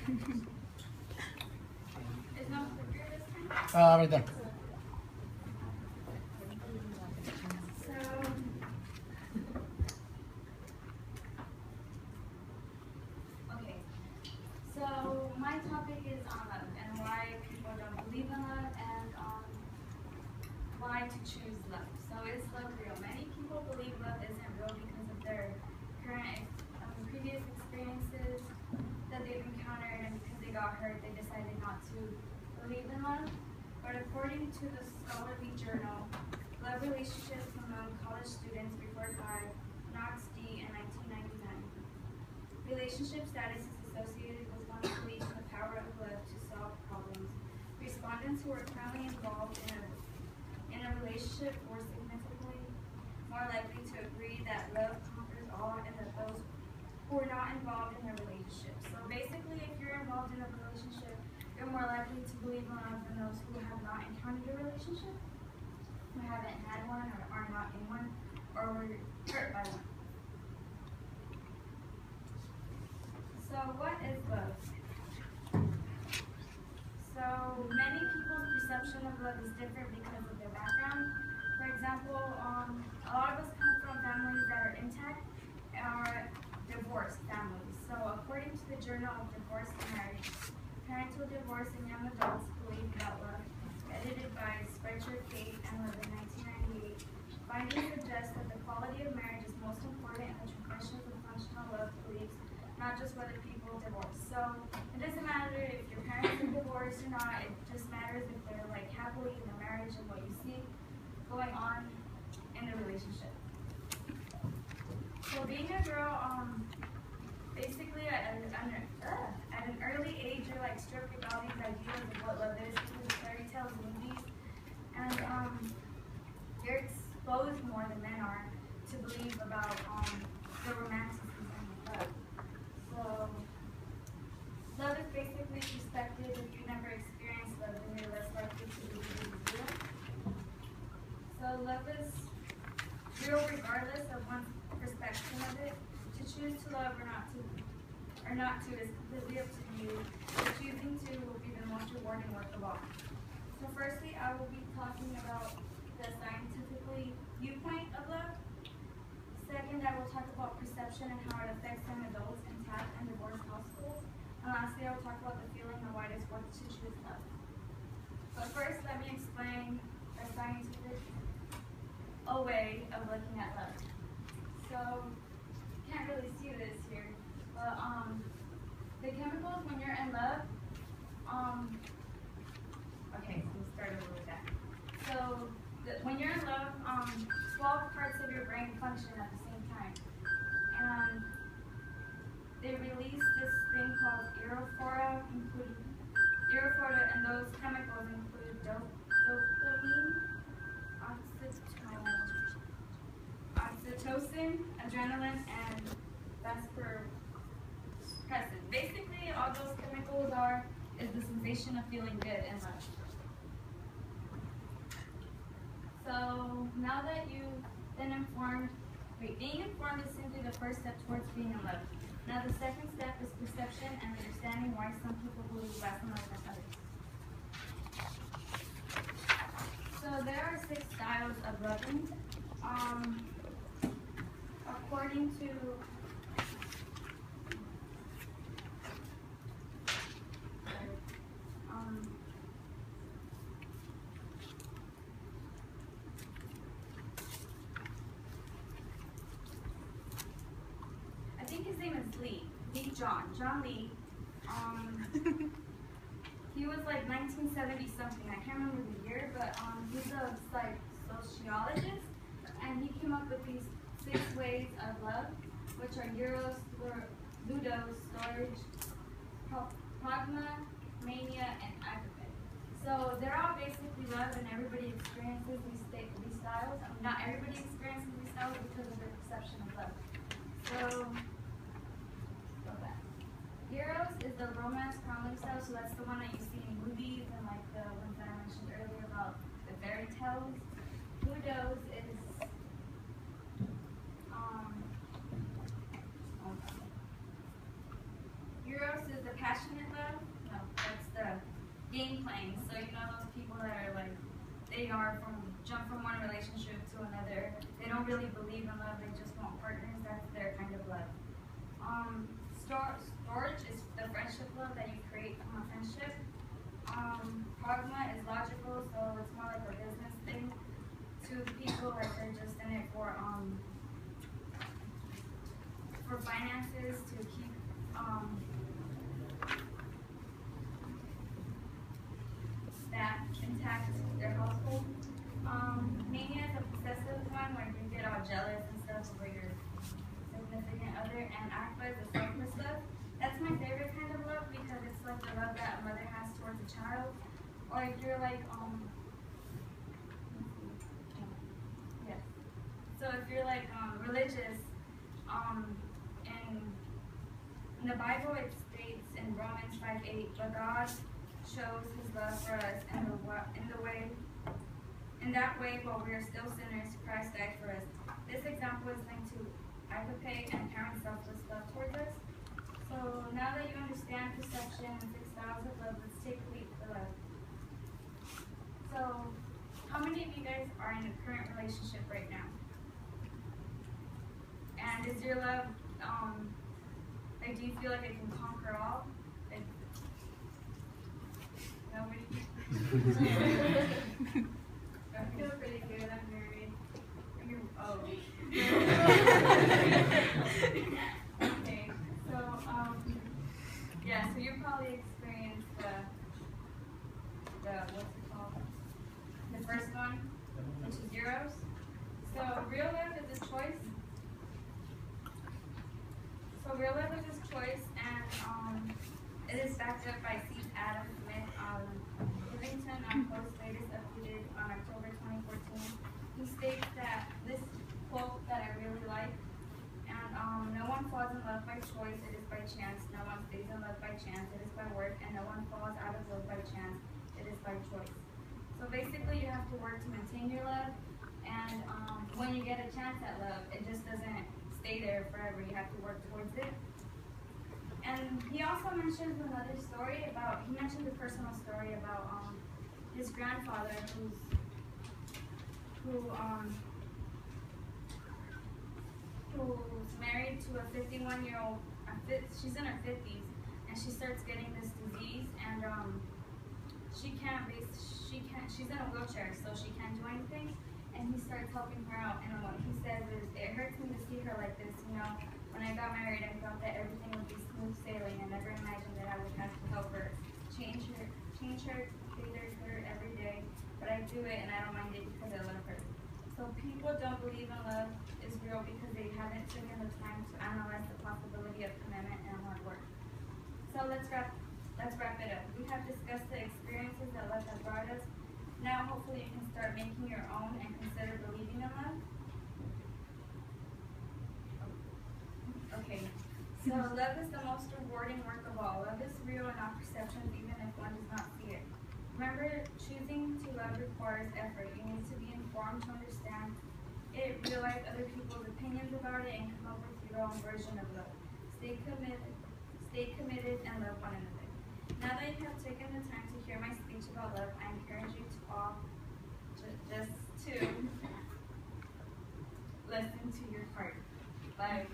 Is no clicker this time? Right there. So, okay. So my topic is on love and why people don't believe in love and why to choose love. So is love real? Many people believe love isn't real because of their current previous experiences that they've encountered, and because they got hurt, they decided not to believe in love. But according to the scholarly journal, Love Relationships Among College Students, referred by Knox D. in 1999. Relationship status is associated with one's belief in the power of love to solve problems. Respondents who are currently involved in a relationship were significantly more likely to agree that love conquers all, and that those who are not involved in a relationship. So basically, if you're involved in a relationship, you're more likely to believe in love than those who have not encountered a relationship, who haven't had one, or are not in one, or were hurt by one. So what is love? So many people's perception of love is different because of their background. For example, a lot of us come from families that are intact or divorced families. So according to the Journal of Divorce and Marriage, Parental Divorce in Young Adults Believe About Love, edited by Sprecher, Kate, and Love in 1998, findings suggest that the quality of marriage is most important in the progression of functional love beliefs, not just whether people divorce. So it doesn't matter if your parents are divorced or not, it just matters if they're like happily in their marriage and what you see going on in the relationship. So being a girl, basically at an early age, you're like stripped with all these ideas of what love is because of fairy tales and movies, and you're exposed more than men are to believe about the romanticism of love. So love is basically perspective. If you never experienced love, then you're less likely to believe it is real. So love is real regardless of one's perspective of it. To choose to love or not to is completely up to you. Choosing to will be the most rewarding work of all. So firstly, I will be talking about the scientifically viewpoint of love. Second, I will talk about perception and how it affects young adults, intact and divorced households. And lastly, I will talk about the feeling of why it is worth to choose love. But first, let me explain the scientific way of looking at love. So, you can't really see this here, but the chemicals when you're in love, okay, so we'll start over with that. So, when you're in love, 12 parts of your brain function at the same time, and they release this thing called euphoria, and those chemicals include dopamine, oxytocin, adrenaline, and vasopressin. Basically, all those chemicals is the sensation of feeling good in love. So now that you've been informed, being informed is simply the first step towards being in love. Now the second step is perception and understanding why some people believe less in love than others. So there are 6 styles of loving. According to I think his name is John Lee. He was like 1970 something. I can't remember the year, but he's a sociologist, and he came up with these 6 ways of love, which are eros, ludos, storage, pragma, mania, and agape. So they're all basically love, and everybody experiences these styles. I mean, not everybody experiences these styles because of their perception of love. So go back. Eros is the romance comedy style, so that's the one that you see in movies and like the ones that I mentioned earlier about the fairy tales. Ludos is Eros is the passionate love. game playing. So you know those people that are like, jump from one relationship to another. They don't really believe in love. They just want partners. That's their kind of love. Storage is the friendship love that you create from a friendship. Pragma is logical, so it's more like a business thing. To the people, like they're just in it for finances, to keep that intact, their household. Mania is a possessive one where you get all jealous and stuff over your significant other, and Aqua is a selfless love. That's my favorite kind of love because it's like the love that a mother has towards a child. Or if you're like, yes. So if you're like religious, in the Bible it states in Romans 5:8, but God shows His love for us in that way, while we are still sinners, Christ died for us. This example is linked to agape and parent selfless love towards us. So now that you understand perception and 6 styles of love, let's take a leap for love. So, how many of you guys are in a current relationship right now? And is your love, like, do you feel like it can conquer all? Like, nobody? I feel pretty good. I'm married. Okay. So, yeah. So you probably experienced the what's it called? The first one, which is Euros. So real love is a choice. So real love is a choice, and it is backed up by C. Adam Smith Livingston on Post latest updated on October 2014. He states that this quote that I really like, and no one falls in love by choice, it is by chance. No one stays in love by chance, it is by work, and no one falls out of love by chance, it is by choice. So basically you have to work to maintain your love, and when you get a chance at love, it just doesn't stay there forever. You have to work towards it. And he also mentions another story about, he mentioned a personal story about his grandfather who's married to a 51-year-old, she's in her 50s, and she starts getting this disease, and she's in a wheelchair, so she can't do anything, and he starts helping her out, and what he says is, it hurts me to see her like this, you know. When I got married, I thought that everything would be smooth sailing. I never imagined that I would have to help her, change her, cater her every day, but I do it, and I don't mind it because I love her. So people don't believe in love is real because they haven't taken the time to analyze the possibility of commitment and hard work. So let's wrap it up. We have discussed the experiences that love has brought us. Now hopefully you can start making your own and consider believing in love. Okay, so love is the most rewarding work of all. Love is real and not perceptions, even if one does not see it. Remember, choosing to love requires effort. You need to be informed to understand it, realize other people's opinions about it, and come up with your own version of love. Stay committed, and love one another. Now that you have taken the time to hear my speech about love, I encourage you to all just to listen to your heart. Bye.